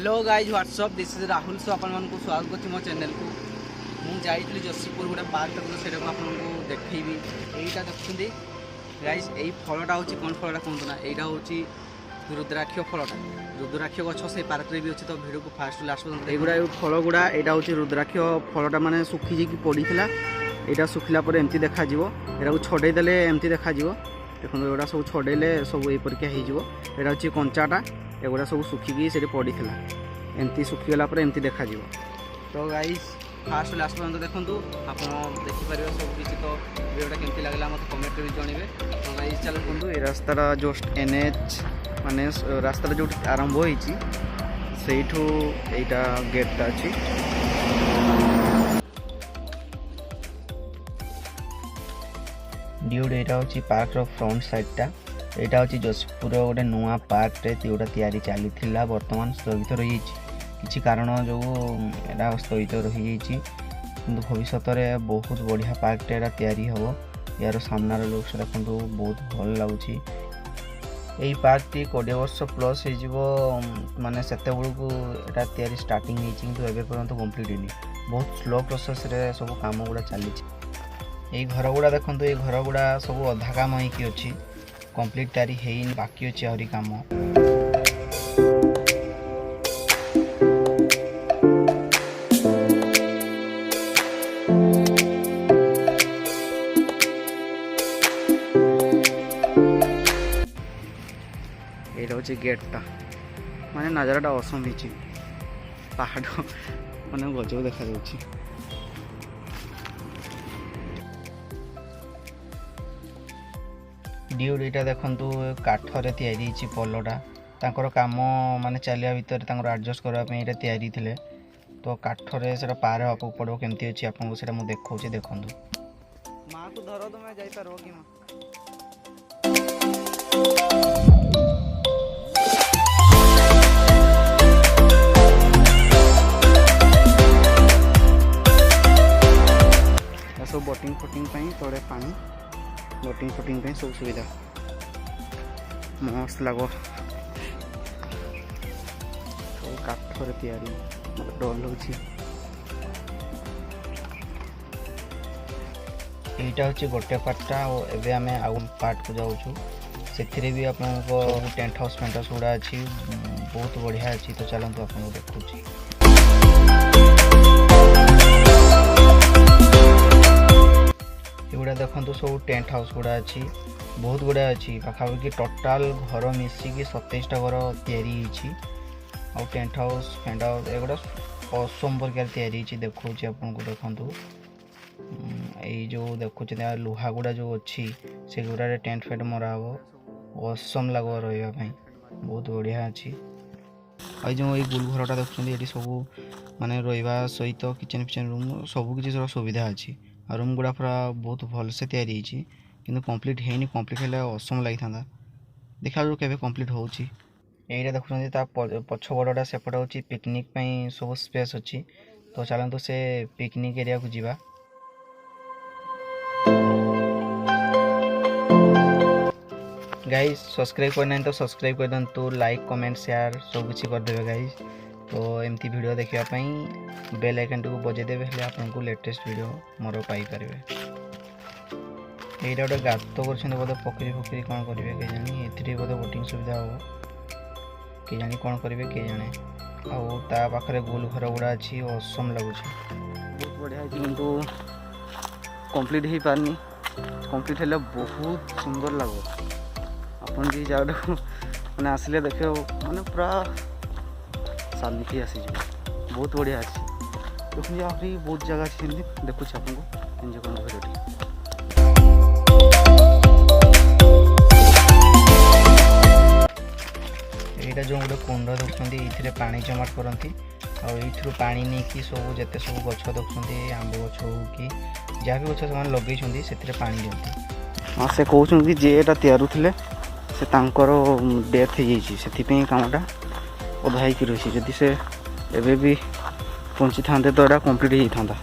Hello guys what's up this is Rahul so अपन को स्वागत करछि मो चैनल को मु जाइतली जसीपुर गोटे पार्क तक सेटा को आपन को देखैबी एटा देखछुंदी गाइज एई फलटा होछि कोन फलटा कोन ना एटा होछि रुद्राक्ष फलटा रुद्राक्ष गछ से पार्क रे भी अछि तो वीडियो को फास्ट लास्ट पर्यंत एगुडा फल गुडा एटा होछि रुद्राक्ष फलटा माने सुखी जी की पड़ीथिला एटा सुखिला पर एमती देखा जिवो एटा को छडे देले एमती देखा जिवो देखो एगुडा सब छडेले सब ए परिका हे जिवो एटा होछि कंचाटा एगुड़ा सब सुखिकी से पड़ी एमती सुखीगला एमती देखा तो गाइस फास्ट लास्ट पर्यंत देखूँ आप देखिपारे सब किसी तो वीडियोटा केमती लगला मत कमेंट भी जनइबे तो गाइस चल देखो ये रास्ता जस्ट NH माने रास्ता जो आरंभ होईची सेठू एटा गेटटा अछि ड्यूड एटा होची पार्क रो फ्रंट साइडटा एटा होची जसपुर गोटे नुआ पार्क रे जोटा तैयारी चली थिला वर्तमान स्थगित रही किछि कारण जो एटा स्थगित रही किंतु भविष्य में बहुत बढ़िया पार्क रे तैयारी हबो यार सामनार लोक से देखंतु बहुत भल लागुची एई पार्क टी 20 वर्ष प्लस हे जिवो माने सेते बेलू एटा तैयारी स्टार्टिंग हे किंतु एबे पर्यंत कंप्लीट हेनी बहुत स्लो प्रोसेस रे सब काम गुडा चली एई घर गुडा देखंतु एई घर गुडा सब अधा काम हे कि अछि कंप्लीट तारी है बाकी अच्छे आहरी काम ये हूँ गेटा माने नजाराटा असम हो पहाड़ मैंने गजब देखा जाऊँगी ड्यूड एटा देखंतु काठरे तैयारी छि पलोटा तांकर काम माने चलिया भीतर तांकर एडजस्ट करबा पे एटा तैयारी थिले तो काठरे सेटा पार होपो पड़ो केमती अछि आपन को सेटा मु देखौ छि देखंतु मां को धरो तो मैं जाई पारो कि मां सब बोटिंग फोटिंग पई तोड़े पानी बोटिंग फोटिंग पे सब सुविधा मस्त लगो सब काठर तैयारी मतलब डर लगे यहाँ हूँ गोटे पार्टा और एवं आम आउ पार्ट को जाऊँ से भी आप टेंट हाउस फेंट हाउस गुड़ा अच्छी बहुत बढ़िया अच्छी तो चलते आपको देखुची एगुड़ा देखो सब टेंट हाउस गुड़ा अच्छी बहुत गुड़ा अच्छी पाखापाखि टोटाल घर मिसिकी 27टा घर तैयारी आउ टेंट हाउस फेंट हाउस एगुड़ा असम प्रकार तैयारी देखो आपको देखु ये जो देखुच लुहा गुड़ा जो अच्छी से गुड़ा टेंट फेंट मरा हम असम लगे रही बहुत बढ़िया अच्छी आई जो ये गुल घरटा देखुं ये सब माने रहा सहित किचन फिचन रूम सबकि सुविधा अच्छी आ रूम गुड़ा पूरा बहुत भल से तैयारी कि कंप्लीट है कंप्लीट है असम लगी था देखा के कंप्लीट होची यही देखुं पछबड़ा सेपटे हूँ पिकनिक सब स्पेस अच्छी तो चलते से पिकनिक एरिया को जीवा गाइस सब्सक्राइब करना तो सब्सक्राइब कर दिंतु लाइक कमेंट शेयर सब किसी करदे गाइस तो एमती वीडियो देखापी बेल आइकन को बजेदेवे हेल्ले आपको लेटेस्ट वीडियो मोर पाइपर यहाँ गोटे गात कर बोधे पकड़ी फकरी कौन करेंगे के जानी ए बोधे बोटिंग सुविधा हो कि जानी कौन करेंगे के जाने आ पाखे गोल घर गुड़ा अच्छी असम लगुच बहुत बढ़िया किंतु कंप्लीट हो पारनी कंप्लीट हेल्ले बहुत सुंदर लगो अपन जी जगह मैंने आसिले देखे मैंने पूरा शांति आसी बहुत बढ़िया अच्छी देखिए आहरी बहुत जगह अच्छी देखुच आपको एंजॉय करना भिडियो यहाँ जो गोटे कुंड देखते ये पानी जमाट करती आउ पानी नहीं कि सब जिते सब गछ देखते आंब गछ हो कि जहाँ भी गछ से लगे से पानी दिखती हाँ से कहते कि जे यहाँ तैयारुले से डेथ हो कामटा अधा ही रही जदि से एबे भी पहुँची था तो यहाँ कंप्लीट होता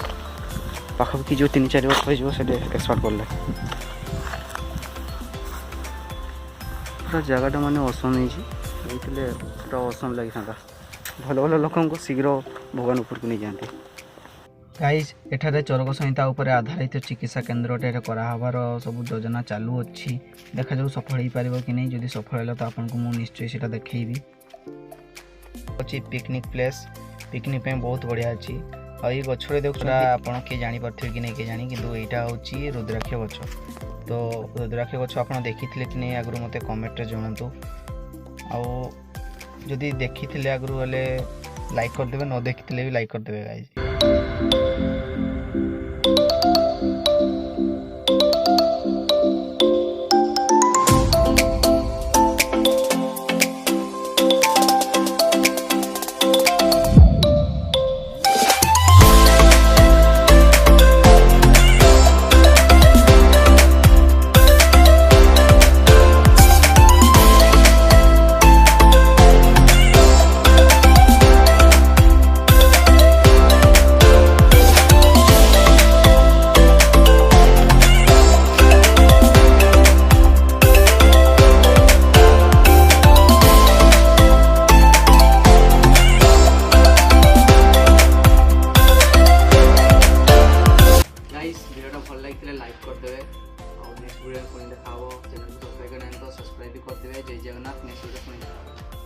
पाखापाखि जो 3-4 वर्ष हो एक्सपार्ट कले पूरा जगटा माने असम पूरा असम लगी था भल भल लोक शीघ्र भगवान उपरको नहीं जाती। गाइज एठारे चरक संहिता उपर आधारित चिकित्सा केन्द्रटे कराहबार सब योजना चालू अच्छी देखा जाऊ सफल हो पार कि नहीं। जदि सफल है तो आपको मुझे निश्चय से देखी अच्छी पिकनिक प्लेस पिकनिक बहुत बढ़िया अच्छी। और ये गचरे देखा आपड़ किए जापे कि नहीं किए जानी कि यहाँ हूँ रुद्राक्ष गछ। तो रुद्राक्ष गछ आप देखी कि नहीं आगु मत कमेंट जनातु आदि देखी आगु हेल्ले लाइक करदे न देखी भी लाइक करदे गाइज। वीडियो भल लगे लाइक करदे और नेक्स्ट वीडियो देखा चैनल को सब्सक्राइब करना तो सब्सक्राइब भी करदे। जय जगन्नाथ। Next video.